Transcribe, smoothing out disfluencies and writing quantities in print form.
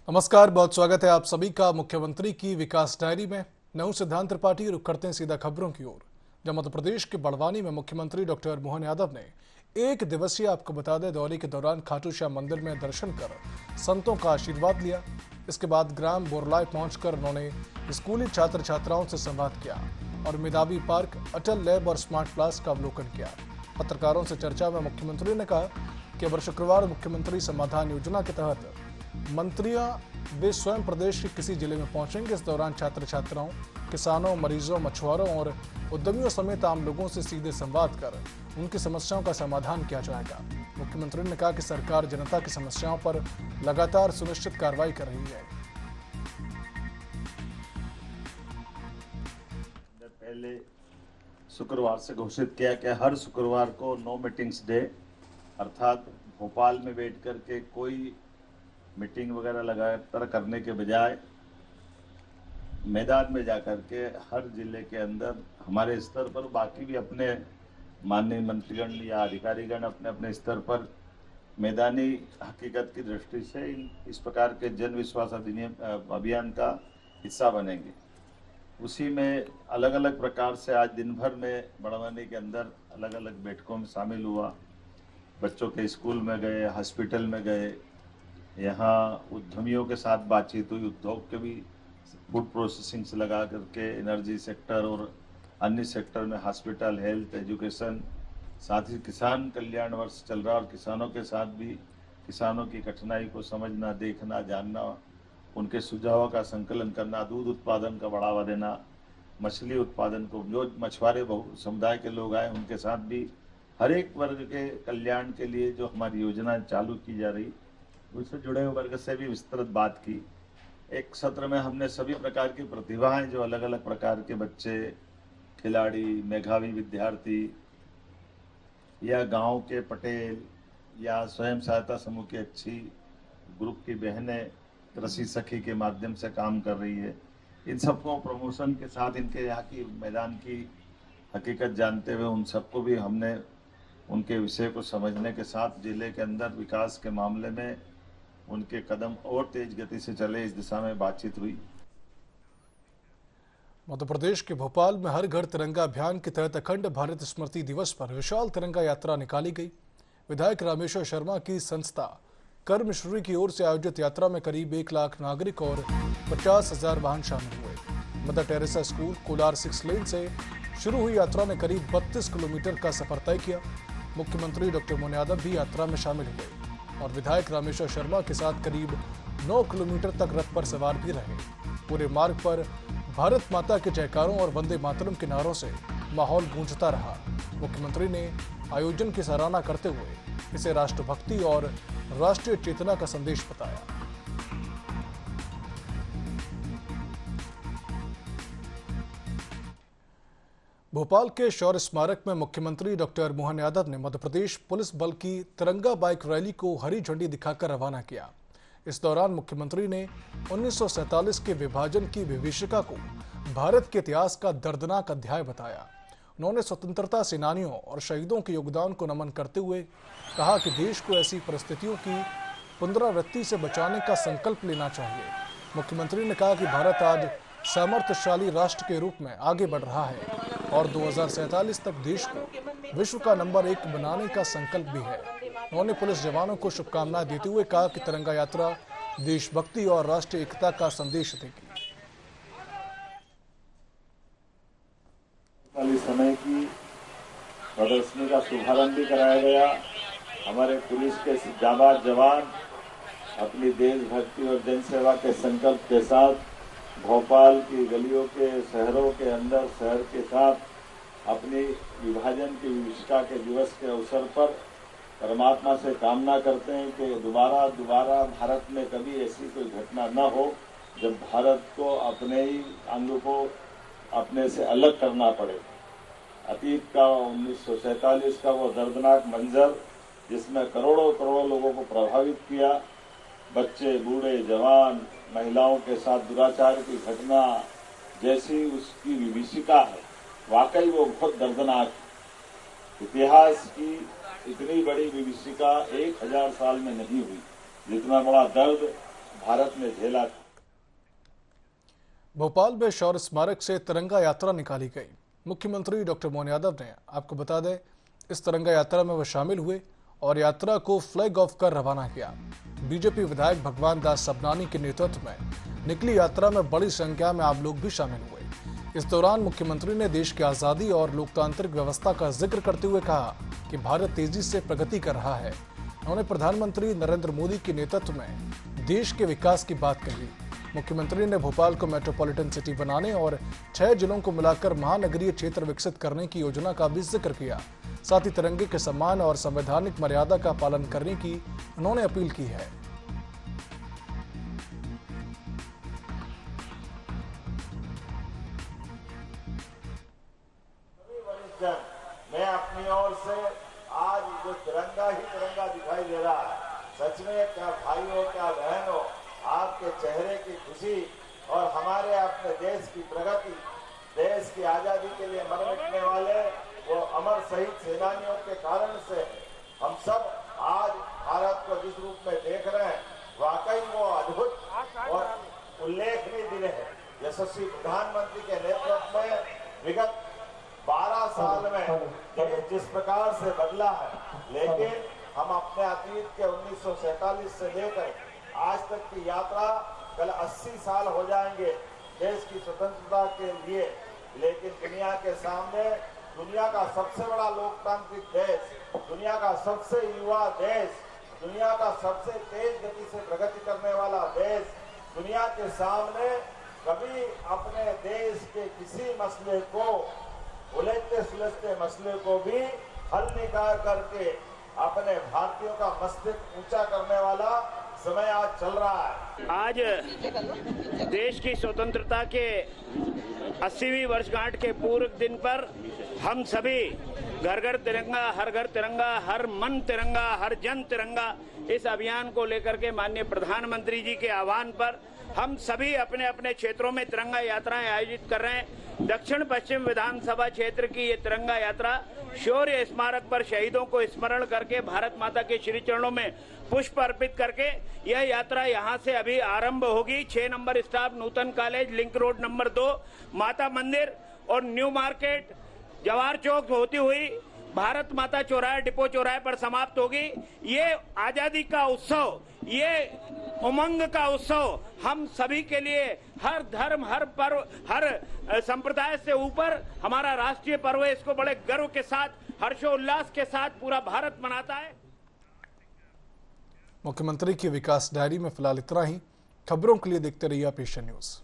नमस्कार, बहुत स्वागत है आप सभी का मुख्यमंत्री की विकास डायरी में। मैं हूं सिद्धांत त्रिपाठी। रुक करते हैं सीधा खबरों की ओर। जब मध्य प्रदेश के बड़वानी में मुख्यमंत्री डॉक्टर मोहन यादव ने एक दिवसीय आपको बता दें दौरे के दौरान खाटू श्याम मंदिर में दर्शन कर संतों का आशीर्वाद लिया। इसके बाद ग्राम बोरलाई पहुंचकर उन्होंने स्कूली छात्र छात्राओं से संवाद किया और मेधावी पार्क, अटल लैब और स्मार्ट क्लास का अवलोकन किया। पत्रकारों से चर्चा में मुख्यमंत्री ने कहा कि अब शुक्रवार मुख्यमंत्री समाधान योजना के तहत मंत्रियां वे स्वयं प्रदेश के किसी जिले में पहुंचेंगे। इस दौरान छात्र छात्राओं, किसानों, मरीजों, मछुआरों और उद्यमियों समेत आम लोगों से सीधे संवाद कर उनकी समस्याओं का समाधान किया जाएगा। मुख्यमंत्री ने कहा कि सरकार जनता की समस्याओं पर लगातार सुनिश्चित कार्रवाई कर रही है। पहले शुक्रवार से घोषित किया कि हर शुक्रवार को नो मीटिंग्स डे, अर्थात भोपाल में बैठ करके कोई मीटिंग वगैरह लगातार करने के बजाय मैदान में जाकर के हर जिले के अंदर हमारे स्तर पर, बाकी भी अपने माननीय मंत्रीगण या अधिकारीगण अपने अपने स्तर पर मैदानी हकीकत की दृष्टि से इस प्रकार के जन विश्वास अधिनियम अभियान का हिस्सा बनेंगे। उसी में अलग अलग प्रकार से आज दिन भर में बड़वानी के अंदर अलग अलग बैठकों में शामिल हुआ। बच्चों के स्कूल में गए, हॉस्पिटल में गए, यहाँ उद्यमियों के साथ बातचीत हुई। उद्योग के भी फूड प्रोसेसिंग से लगा करके एनर्जी सेक्टर और अन्य सेक्टर में हॉस्पिटल, हेल्थ, एजुकेशन, साथ ही किसान कल्याण वर्ष चल रहा और किसानों के साथ भी किसानों की कठिनाई को समझना, देखना, जानना, उनके सुझावों का संकलन करना, दूध उत्पादन का बढ़ावा देना, मछली उत्पादन को, जो मछुआरे समुदाय के लोग आए उनके साथ भी हर एक वर्ग के कल्याण के लिए जो हमारी योजना चालू की जा रही उससे जुड़े हुए वर्ग से भी विस्तृत बात की। एक सत्र में हमने सभी प्रकार की प्रतिभाएं, जो अलग अलग प्रकार के बच्चे, खिलाड़ी, मेधावी विद्यार्थी या गांव के पटेल या स्वयं सहायता समूह की अच्छी ग्रुप की बहनें कृषि सखी के माध्यम से काम कर रही है, इन सबको प्रमोशन के साथ इनके यहाँ की मैदान की हकीकत जानते हुए उन सबको भी हमने उनके विषय को समझने के साथ जिले के अंदर विकास के मामले में उनके कदम और तेज गति से चले, इस दिशा में बातचीत हुई। मध्य प्रदेश के भोपाल में हर घर तिरंगा अभियान के तहत अखंड भारत स्मृति दिवस पर विशाल तिरंगा यात्रा निकाली गई। विधायक रामेश्वर शर्मा की संस्था कर्मश्री की ओर से आयोजित यात्रा में करीब 1 लाख नागरिक और 50,000 वाहन शामिल हुए। मदर टेरेसा स्कूल कोलार 6 लेन से शुरू हुई यात्रा ने करीब 32 किलोमीटर का सफर तय किया। मुख्यमंत्री डॉक्टर मोहन यादव भी यात्रा में शामिल हुए और विधायक रामेश्वर शर्मा के साथ करीब 9 किलोमीटर तक रथ पर सवार भी रहे। पूरे मार्ग पर भारत माता के जयकारों और वंदे मातरम के नारों से माहौल गूंजता रहा। मुख्यमंत्री ने आयोजन की सराहना करते हुए इसे राष्ट्रभक्ति और राष्ट्रीय चेतना का संदेश बताया। भोपाल के शौर्य स्मारक में मुख्यमंत्री डॉक्टर मोहन यादव ने मध्य प्रदेश पुलिस बल की तिरंगा बाइक रैली को हरी झंडी दिखाकर रवाना किया। इस दौरान मुख्यमंत्री ने 1947 के विभाजन की विभीषिका को भारत के इतिहास का दर्दनाक अध्याय बताया। उन्होंने स्वतंत्रता सेनानियों और शहीदों के योगदान को नमन करते हुए कहा कि देश को ऐसी परिस्थितियों की पुनरावृत्ति से बचाने का संकल्प लेना चाहिए। मुख्यमंत्री ने कहा कि भारत आज सामर्थ्यशाली राष्ट्र के रूप में आगे बढ़ रहा है और 2047 तक देश को विश्व का नंबर 1 बनाने का संकल्प भी है। उन्होंने पुलिस जवानों को शुभकामनाएं देते हुए कहा कि तिरंगा यात्रा देशभक्ति और राष्ट्रीय एकता का संदेश देगी। समय की प्रदर्शनी का शुभारंभ भी कराया गया। हमारे पुलिस के जाबाज जवान अपनी देशभक्ति और जनसेवा के संकल्प के साथ भोपाल की गलियों के, शहरों के अंदर, शहर के साथ अपनी विभाजन की विभीषिका के दिवस के अवसर पर परमात्मा से कामना करते हैं कि दोबारा भारत में कभी ऐसी कोई घटना न हो जब भारत को अपने ही अंग को अपने से अलग करना पड़े। अतीत का 1947 का वो दर्दनाक मंजर जिसमें करोड़ों लोगों को प्रभावित किया, बच्चे, बूढ़े, जवान, महिलाओं के साथ दुराचार की घटना जैसी उसकी विभीषिका है, वाकई वो बहुत दर्दनाक है। इतिहास की इतनी बड़ी विभीषिका 1000 साल में नहीं हुई। जितना बड़ा दर्द भारत में झेला था। भोपाल में शौर्य स्मारक से तिरंगा यात्रा निकाली गई। मुख्यमंत्री डॉक्टर मोहन यादव ने, आपको बता दें, इस तिरंगा यात्रा में वो शामिल हुए और यात्रा को फ्लैग ऑफ कर रवाना किया। बीजेपी विधायक भगवान दास सबनानी के नेतृत्व में निकली यात्रा में बड़ी संख्या में आम लोग भी शामिल हुए। इस दौरान मुख्यमंत्री ने देश की आजादी और लोकतांत्रिक व्यवस्था का जिक्र करते हुए कहा कि भारत तेजी से प्रगति कर रहा है। उन्होंने प्रधानमंत्री नरेंद्र मोदी के नेतृत्व में देश के विकास की बात कही। मुख्यमंत्री ने भोपाल को मेट्रोपॉलिटन सिटी बनाने और 6 जिलों को मिलाकर महानगरीय क्षेत्र विकसित करने की योजना का भी जिक्र किया। साथ ही तिरंगे के सम्मान और संवैधानिक मर्यादा का पालन करने की उन्होंने अपील की है। मैं अपनी ओर से आज जो तिरंगा ही तिरंगा दिखाई दे रहा है, सच में क्या भाइयों क्या बहनों, आपके चेहरे की खुशी और हमारे अपने देश की प्रगति, देश की आजादी के लिए मर मिटने वाले वो अमर शहीद सेनानियों के कारण से हम सब आज भारत को जिस रूप में देख रहे हैं, वाकई वो अद्भुत और उल्लेखनीय दिन है। यशस्वी प्रधानमंत्री के नेतृत्व में विगत 12 साल में जिस प्रकार से बदला है, लेकिन हम अपने अतीत के 1947 से लेकर आज तक की यात्रा, कल 80 साल हो जाएंगे देश की स्वतंत्रता के लिए, लेकिन दुनिया के सामने दुनिया का सबसे बड़ा लोकतांत्रिक देश, दुनिया का सबसे युवा देश, दुनिया का सबसे तेज गति से प्रगति करने वाला देश, दुनिया के सामने कभी अपने देश के किसी मसले को, उलझते सुलझते मसले को भी हल निकाल करके अपने भारतीयों का मस्तिष्क ऊंचा करने वाला समय आज चल रहा है। आज देश की स्वतंत्रता के 80वीं वर्षगांठ के पूर्व दिन पर हम सभी घर घर तिरंगा, हर मन तिरंगा, हर जन तिरंगा, इस अभियान को लेकर के माननीय प्रधानमंत्री जी के आह्वान पर हम सभी अपने अपने क्षेत्रों में तिरंगा यात्राएं आयोजित कर रहे हैं। दक्षिण पश्चिम विधानसभा क्षेत्र की ये तिरंगा यात्रा शौर्य स्मारक पर शहीदों को स्मरण करके, भारत माता के श्री चरणों में पुष्प अर्पित करके यह यात्रा यहां से अभी आरंभ होगी। 6 नंबर स्टाफ, नूतन कॉलेज, लिंक रोड नंबर 2, माता मंदिर और न्यू मार्केट, जवाहर चौक होती हुई भारत माता चौराहे, डिपो चौराहे पर समाप्त होगी। ये आजादी का उत्सव, ये उमंग का उत्सव हम सभी के लिए, हर धर्म, हर पर्व, हर संप्रदाय से ऊपर हमारा राष्ट्रीय पर्व है। इसको बड़े गर्व के साथ, हर्षोल्लास के साथ पूरा भारत मनाता है। मुख्यमंत्री की विकास डायरी में फिलहाल इतना ही। खबरों के लिए देखते रहिए पेशन न्यूज।